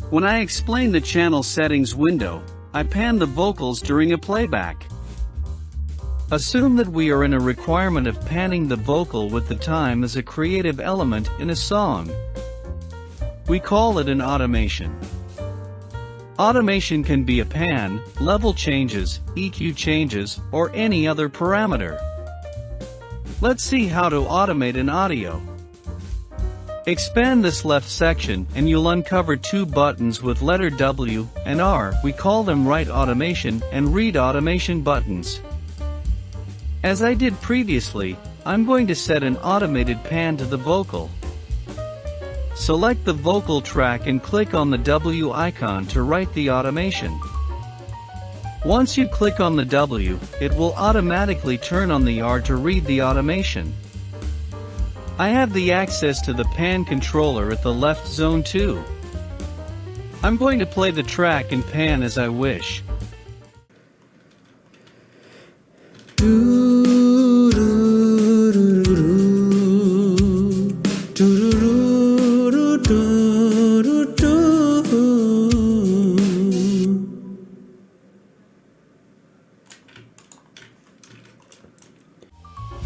When I explain the channel settings window, I pan the vocals during a playback. Assume that we are in a requirement of panning the vocal with the time as a creative element in a song. We call it an automation. Automation can be a pan, level changes, EQ changes, or any other parameter. Let's see how to automate an audio. Expand this left section and you'll uncover two buttons with letter W and R. We call them Write Automation and Read Automation buttons. As I did previously, I'm going to set an automated pan to the vocal. Select the vocal track and click on the W icon to write the automation. Once you click on the W, it will automatically turn on the R to read the automation. I have the access to the pan controller at the left zone too. I'm going to play the track and pan as I wish.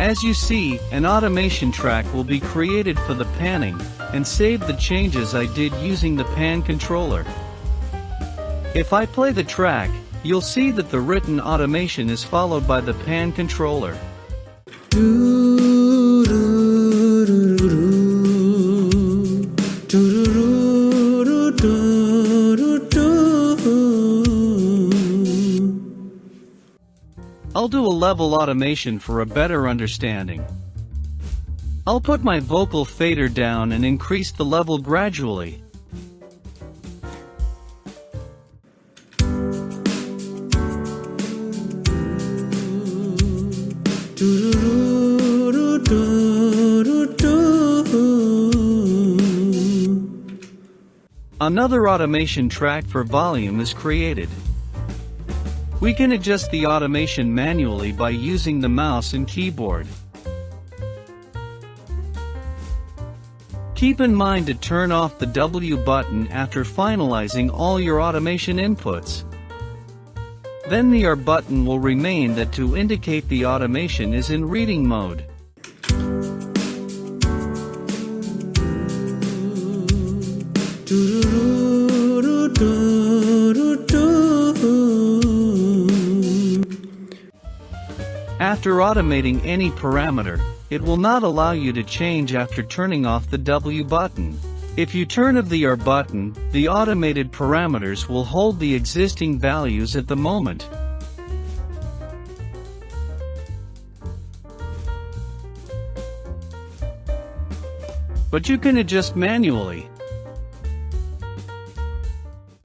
As you see, an automation track will be created for the panning, and save the changes I did using the pan controller. If I play the track, you'll see that the written automation is followed by the pan controller. I'll do a level automation for a better understanding. I'll put my vocal fader down and increase the level gradually. Another automation track for volume is created. We can adjust the automation manually by using the mouse and keyboard. Keep in mind to turn off the W button after finalizing all your automation inputs. Then the R button will remain that to indicate the automation is in reading mode. After automating any parameter, it will not allow you to change after turning off the W button. If you turn off the R button, the automated parameters will hold the existing values at the moment. But you can adjust manually.